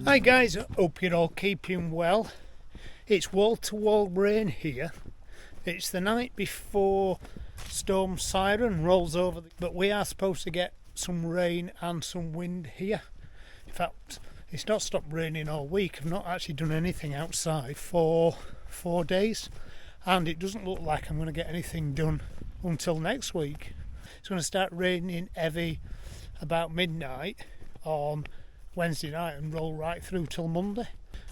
Hi guys, hope you're all keeping well. It's wall-to-wall rain here. It's the night before Storm Siren rolls over, but we are supposed to get some rain and some wind here. In fact, it's not stopped raining all week. I've not actually done anything outside for 4 days, and it doesn't look like I'm going to get anything done until next week. It's going to start raining heavy about midnight on Wednesday night and roll right through till Monday,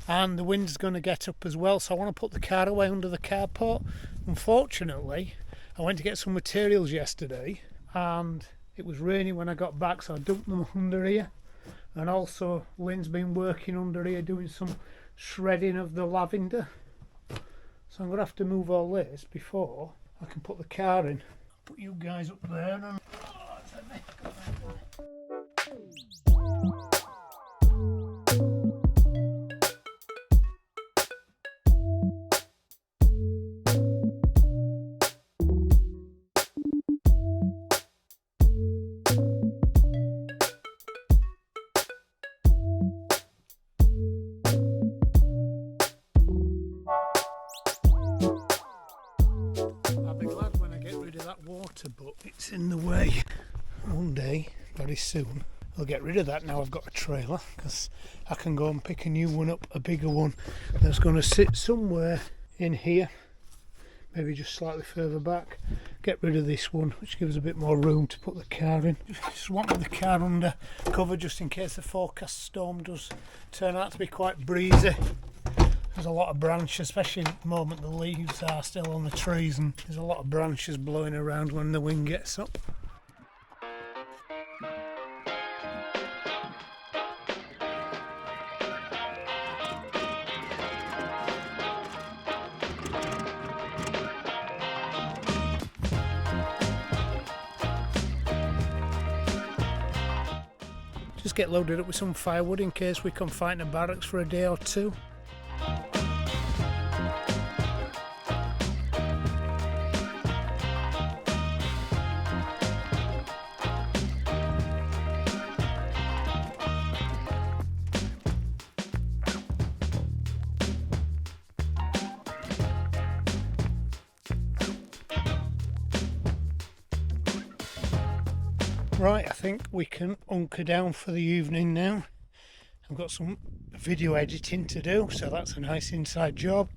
and the wind's going to get up as well, so I want to put the car away under the carport. Unfortunately, I went to get some materials yesterday and it was raining when I got back, so I dumped them under here. And also Lynn's been working under here doing some shredding of the lavender, so I'm going to have to move all this before I can put the car in. Put you guys up there and that's heavy. Water, but it's in the way. One day, very soon, I'll get rid of that. Now I've got a trailer, because I can go and pick a new one up, a bigger one that's going to sit somewhere in here, maybe just slightly further back. Get rid of this one, which gives a bit more room to put the car in. Just wanted the car under cover just in case the forecast storm does turn out to be quite breezy. There's a lot of branches, especially at the moment the leaves are still on the trees, and there's a lot of branches blowing around when the wind gets up. Just get loaded up with some firewood in case we come fighting a barracks for a day or two. Right, I think we can hunker down for the evening now. I've got some video editing to do, so that's a nice inside job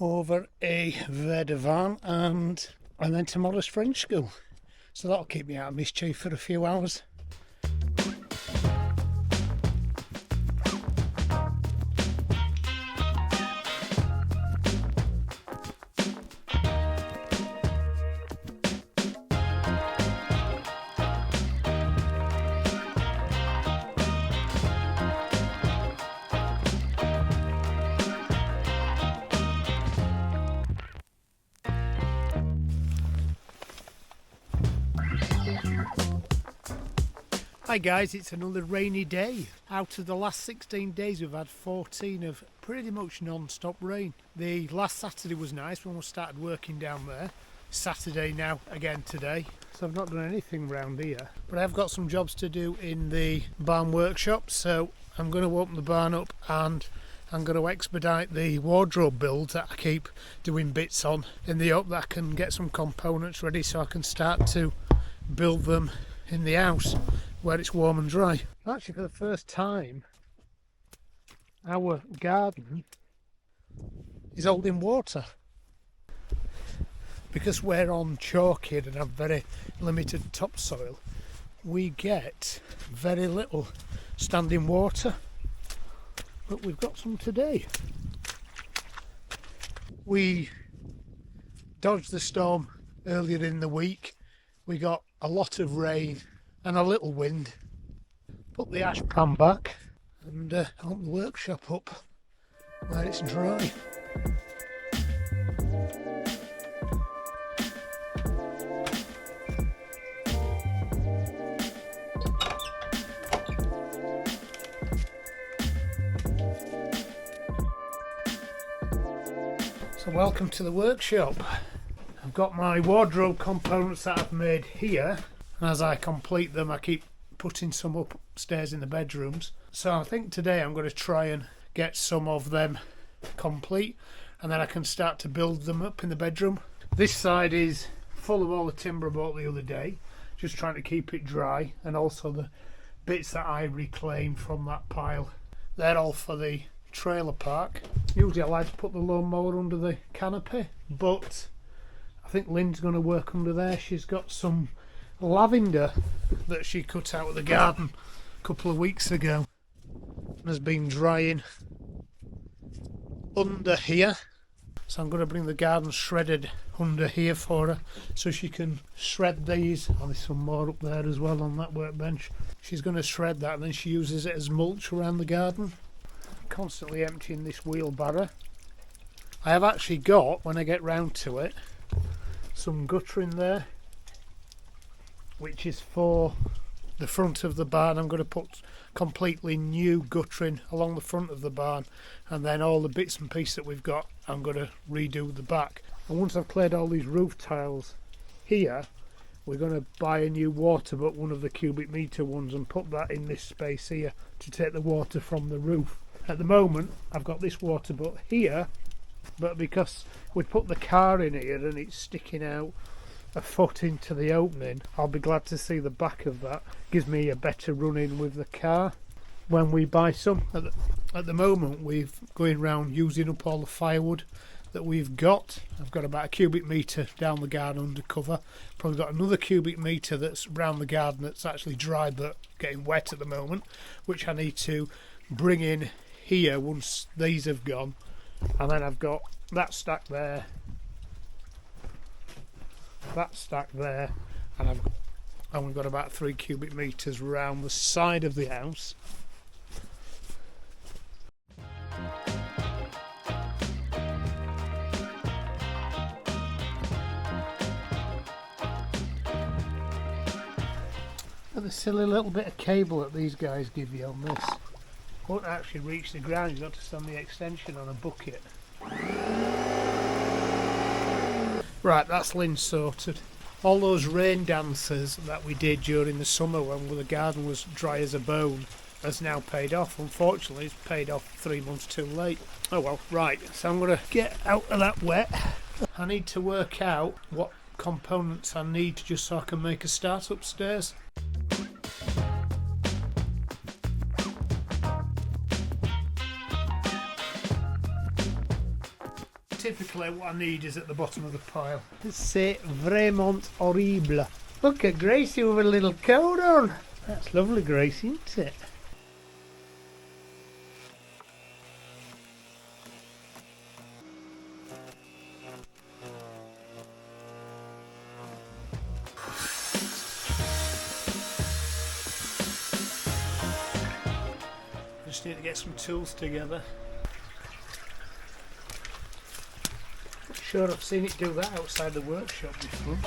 over a verre de vin, and then tomorrow's French school. So that'll keep me out of mischief for a few hours. Hi guys, it's another rainy day. Out of the last 16 days we've had 14 of pretty much non-stop rain. The last Saturday was nice when we started working down there. Saturday now again today. So I've not done anything round here, but I've got some jobs to do in the barn workshop, so I'm going to open the barn up and I'm going to expedite the wardrobe build that I keep doing bits on, in the hope that I can get some components ready so I can start to build them in the house where it's warm and dry. Actually, for the first time, our garden is holding water. Because we're on chalk here and have very limited topsoil, we get very little standing water. But we've got some today. We dodged the storm earlier in the week. We got a lot of rain and a little wind. Put the ash pan back and open the workshop up where it's dry. So welcome to the workshop. I've got my wardrobe components that I've made here, and as I complete them I keep putting some up upstairs in the bedrooms. So I think today I'm going to try and get some of them complete, and then I can start to build them up in the bedroom. This side is full of all the timber I bought the other day, just trying to keep it dry, and also the bits that I reclaimed from that pile. They're all for the trailer park. Usually I like to put the lawnmower under the canopy, but I think Lynn's going to work under there. She's got some lavender that she cut out of the garden a couple of weeks ago and has been drying under here. So I'm going to bring the garden shredded under here for her so she can shred these. Oh, there's some more up there as well on that workbench. She's going to shred that and then she uses it as mulch around the garden. Constantly emptying this wheelbarrow. I have actually got, when I get round to it, some gutter in there, which is for the front of the barn. I'm going to put completely new guttering along the front of the barn, and then all the bits and pieces that we've got I'm going to redo the back. And once I've cleared all these roof tiles here, we're going to buy a new water butt, one of the cubic metre ones, and put that in this space here to take the water from the roof. At the moment I've got this water butt here, but because we put the car in here and it's sticking out a foot into the opening, I'll be glad to see the back of that. Gives me a better run in with the car when we buy some. At the moment we're going round using up all the firewood that we've got. I've got about a cubic metre down the garden under cover. Probably got another cubic metre that's round the garden that's actually dry but getting wet at the moment, which I need to bring in here once these have gone. And then I've got that stack there, that stack there, and we've got about 3 cubic metres round the side of the house. And the silly little bit of cable that these guys give you on this won't actually reach the ground. You've got to stand the extension on a bucket. Right, that's Lynn sorted. All those rain dances that we did during the summer when the garden was dry as a bone has now paid off. Unfortunately, it's paid off 3 months too late. Oh well, right, so I'm going to get out of that wet. I need to work out what components I need just so I can make a start upstairs. Typically what I need is at the bottom of the pile. C'est vraiment horrible. Look at Gracie with a little coat on. That's lovely, Gracie, isn't it? Just need to get some tools together. Sure, I've seen it do that outside the workshop before.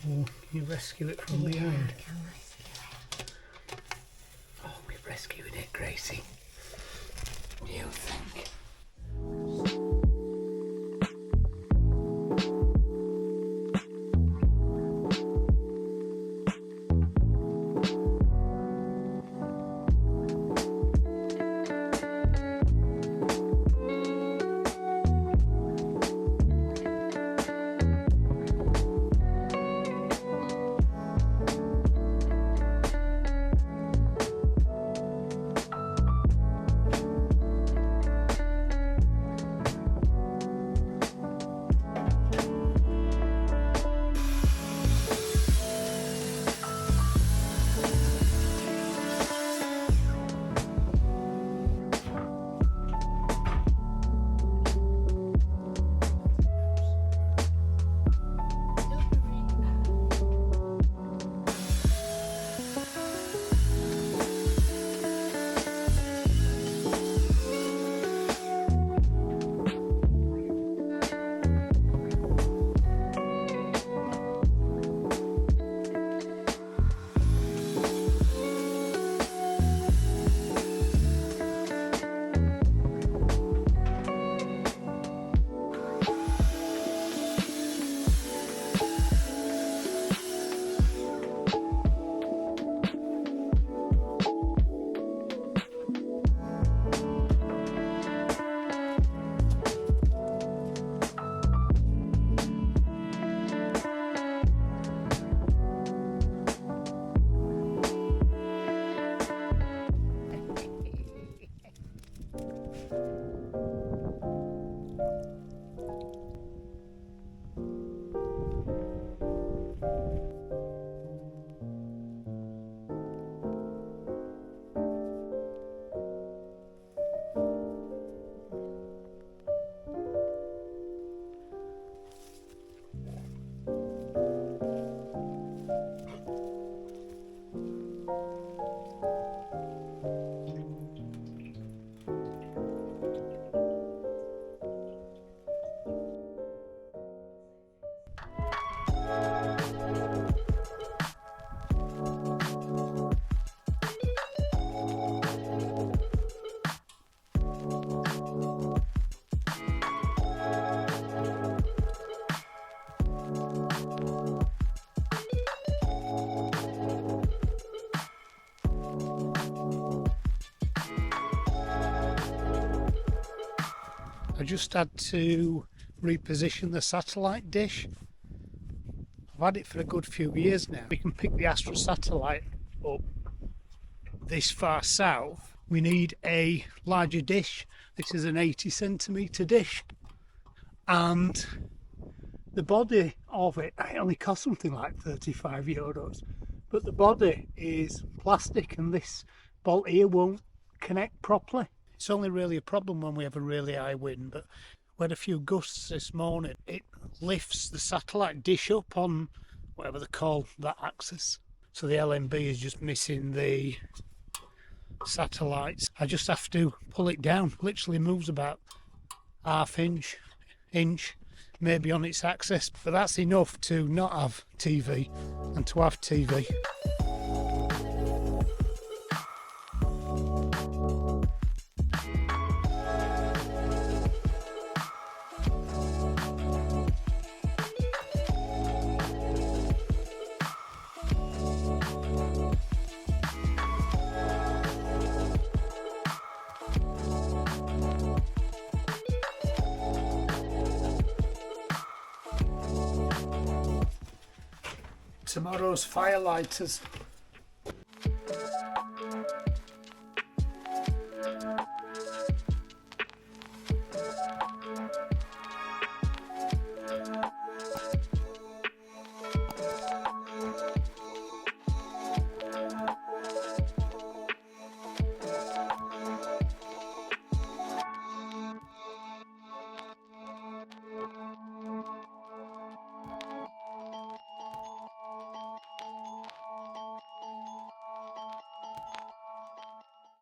Or can you rescue it from behind? I can rescue it. Oh, we're rescuing it, Gracie. What do you think? I just had to reposition the satellite dish. I've had it for a good few years now. We can pick the Astra satellite up this far south. We need a larger dish. This is an 80cm dish, and the body of it only cost something like €35, but the body is plastic and this bolt here won't connect properly. It's only really a problem when we have a really high wind, but we had a few gusts this morning. It lifts the satellite dish up on whatever they call that axis. So the LMB is just missing the satellites. I just have to pull it down. Literally moves about half inch, maybe on its axis. But that's enough to not have TV and to have TV. Tomorrow's firelighters.